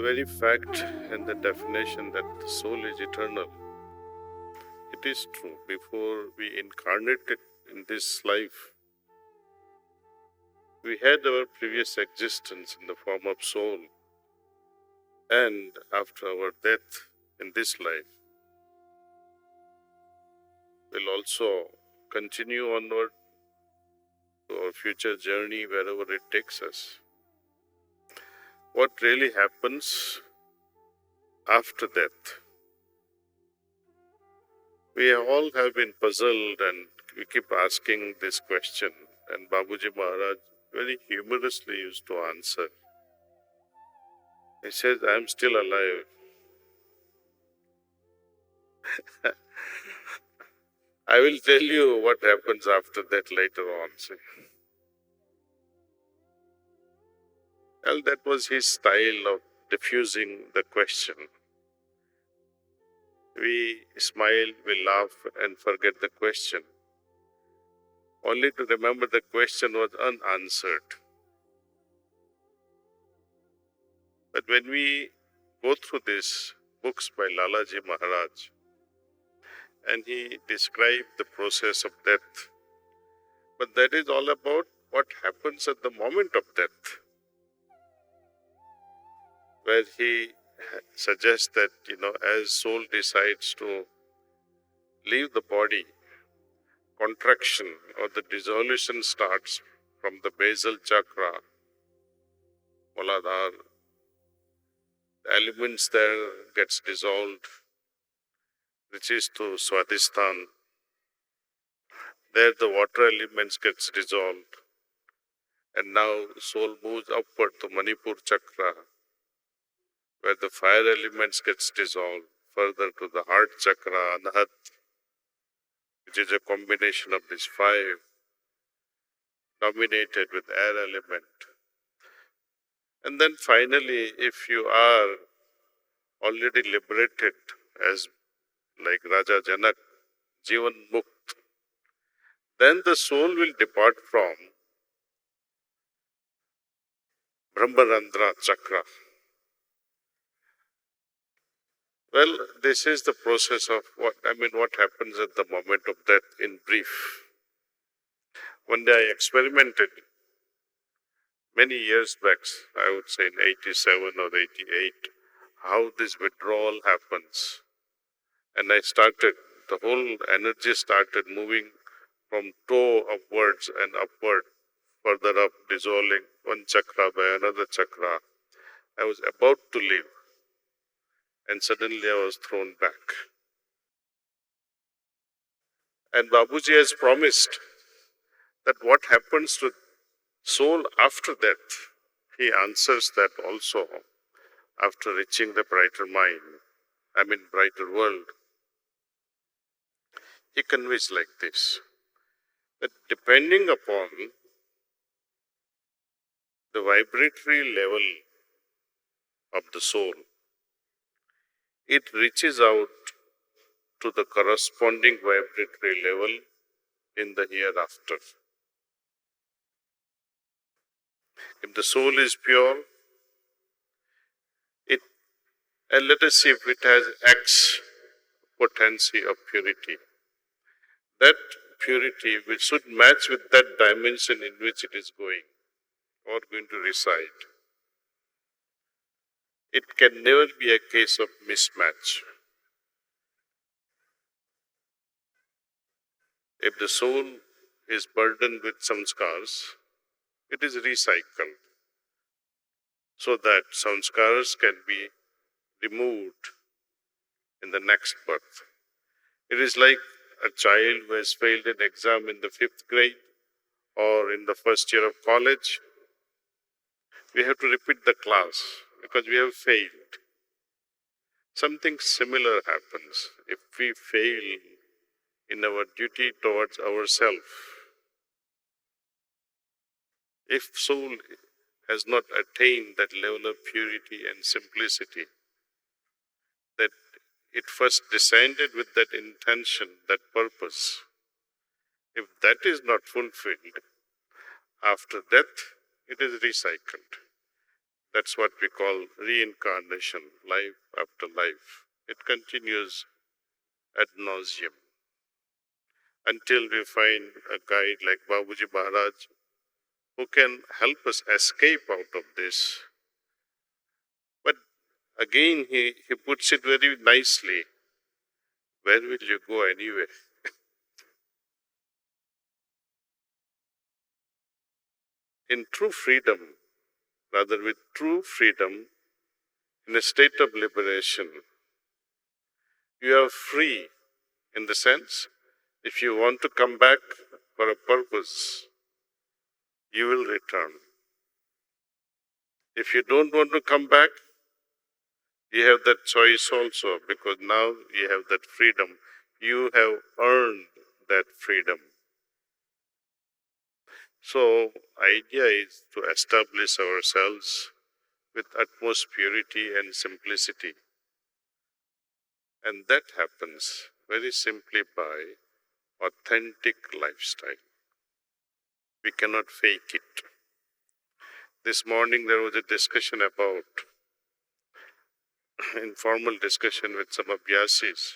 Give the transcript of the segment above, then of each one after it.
very fact and the definition that the soul is eternal, it is true. Before we incarnated in this life, we had our previous existence in the form of soul, and after our death in this life, we'll also continue onward to our future journey wherever it takes us. What really happens after death? We all have been puzzled and we keep asking this question, and Babuji Maharaj very humorously used to answer. He says, I am still alive. I will tell you what happens after that later on. See. Well, that was his style of diffusing the question. We smile, we laugh and forget the question, only to remember the question was unanswered. But when we go through these books by Lalaji Maharaj, and he described the process of death, but that is all about what happens at the moment of death, where he suggests that, as soul decides to leave the body, contraction or the dissolution starts from the basal chakra, Muladhara. The elements there gets dissolved, reaches to Swadhisthana. There the water elements gets dissolved, and now soul moves upward to Manipur chakra, where the fire elements gets dissolved, further to the heart chakra, Anahat, which is a combination of these five, dominated with air element. And then finally, if you are already liberated as like Raja Janak, Jivan Mukt, then the soul will depart from Brahmarandra chakra. Well, this is the process of what happens at the moment of death in brief. One day I experimented many years back, I would say in 87 or 88, how this withdrawal happens. And the whole energy started moving from toe upwards and upward, further up, dissolving one chakra by another chakra. I was about to leave, and suddenly I was thrown back. And Babuji has promised that what happens to soul after death, he answers that also after reaching the brighter brighter world. He conveys like this, that depending upon the vibratory level of the soul, it reaches out to the corresponding vibratory level in the hereafter. If the soul is pure, and let us see if it has X potency of purity. That purity which should match with that dimension in which it is going or going to reside. It can never be a case of mismatch. If the soul is burdened with samskars, it is recycled so that samskars can be removed in the next birth. It is like a child who has failed an exam in the 5th grade or in the first year of college. We have to repeat the class because we have failed. Something similar happens if we fail in our duty towards ourselves. If soul has not attained that level of purity and simplicity, that it first descended with that intention, that purpose, if that is not fulfilled, after death, it is recycled. That's what we call reincarnation, life after life. It continues ad nauseum until we find a guide like Babuji Maharaj who can help us escape out of this. But again, he puts it very nicely. Where will you go anyway? In true freedom, rather with true freedom, in a state of liberation, you are free in the sense, if you want to come back for a purpose, you will return. If you don't want to come back, you have that choice also, because now you have that freedom. You have earned that freedom. So, idea is to establish ourselves with utmost purity and simplicity. And that happens very simply by authentic lifestyle. We cannot fake it. This morning there was a discussion about, informal discussion with some abhyasis.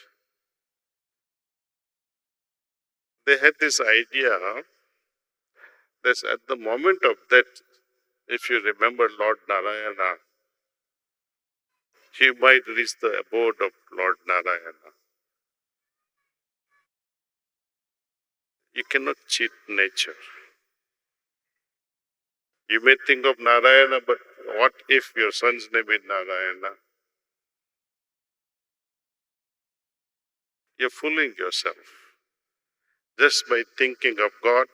They had this idea that at the moment of death, if you remember Lord Narayana, you might reach the abode of Lord Narayana. You cannot cheat nature. You may think of Narayana, but what if your son's name is Narayana? You're fooling yourself. Just by thinking of God,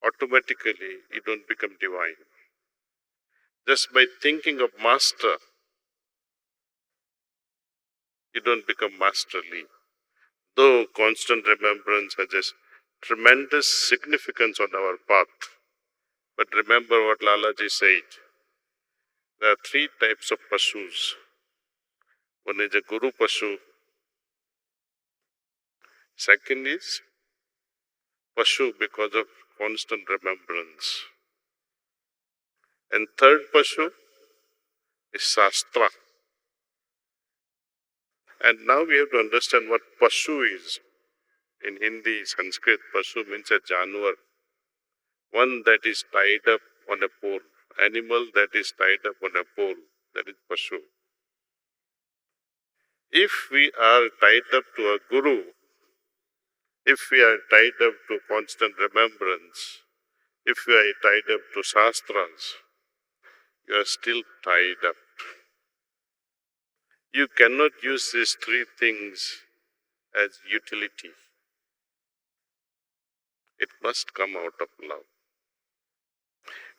automatically you don't become divine. Just by thinking of master, you don't become masterly. Though constant remembrance has a tremendous significance on our path. But remember what Lalaji said. There are three types of Pashus. One is a Guru Pashu. Second is Pashu because of constant remembrance. And third Pashu is Shastra. And now we have to understand what Pashu is. In Hindi, Sanskrit, Pashu means a Januar. One that is tied up on a pole. Animal that is tied up on a pole. That is Pashu. If we are tied up to a Guru, if we are tied up to constant remembrance, if we are tied up to Shastras, you are still tied up. You cannot use these three things as utility. It must come out of love.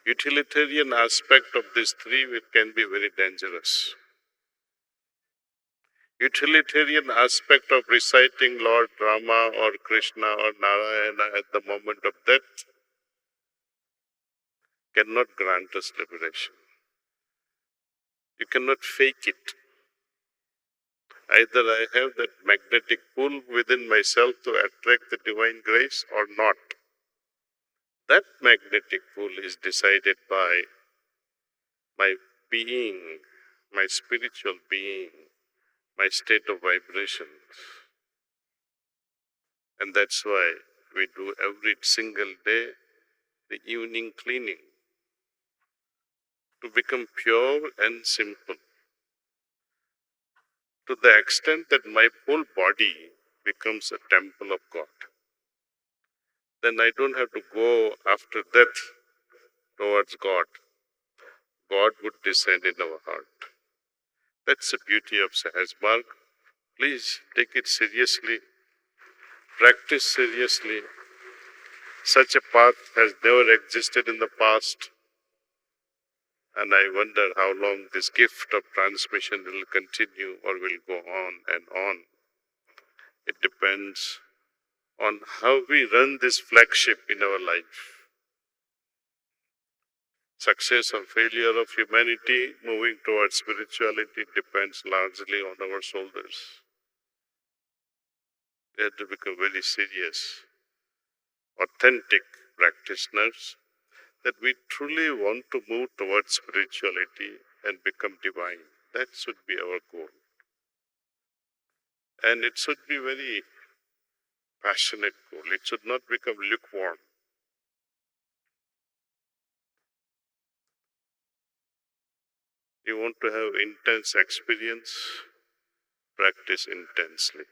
Utilitarian aspect of these three can be very dangerous. Utilitarian aspect of reciting Lord Rama or Krishna or Narayana at the moment of death cannot grant us liberation. You cannot fake it. Either I have that magnetic pull within myself to attract the divine grace or not. That magnetic pull is decided by my being, my spiritual being, my state of vibration. And that's why we do every single day the evening cleaning to become pure and simple. To the extent that my whole body becomes a temple of God. Then I don't have to go after death towards God. God would descend in our heart. That's the beauty of Sahaj Marg. Please take it seriously. Practice seriously. Such a path has never existed in the past. And I wonder how long this gift of transmission will continue or will go on and on. It depends on how we run this flagship in our life. Success or failure of humanity moving towards spirituality depends largely on our shoulders. We have to become very serious, authentic practitioners. that we truly want to move towards spirituality and become divine. That should be our goal. And it should be very passionate goal. It should not become lukewarm. You want to have intense experience, practice intensely.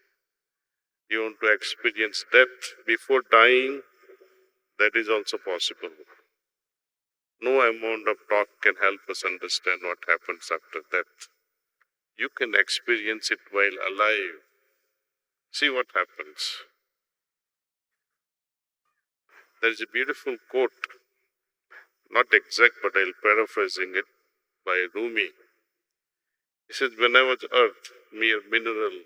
You want to experience death before dying, that is also possible. No amount of talk can help us understand what happens after death. You can experience it while alive. See what happens. There is a beautiful quote, not exact, but I'll paraphrasing it, by Rumi. He says, when I was earth, mere mineral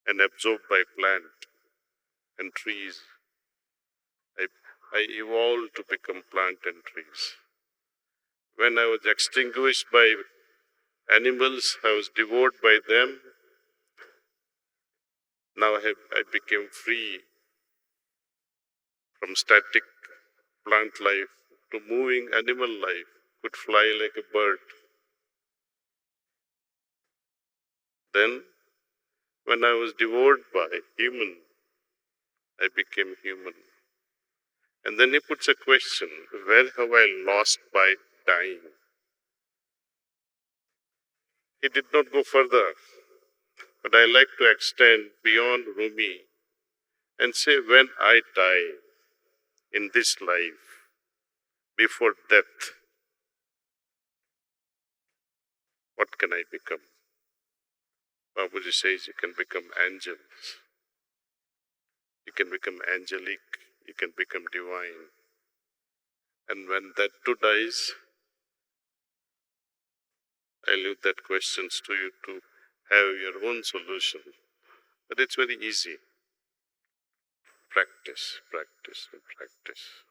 and absorbed by plant and trees, I evolved to become plant and trees. When I was extinguished by animals, I was devoured by them. Now I became free from static plant life to moving animal life, could fly like a bird. Then, when I was devoured by human, I became human. And then he puts a question, where have I lost by dying? He did not go further, but I like to extend beyond Rumi and say, when I die in this life, before death, what can I become? Babaji says you can become angels, you can become angelic, you can become divine. And when that too dies, I leave that questions to you to have your own solution. But it's very easy. Practice, practice, and practice.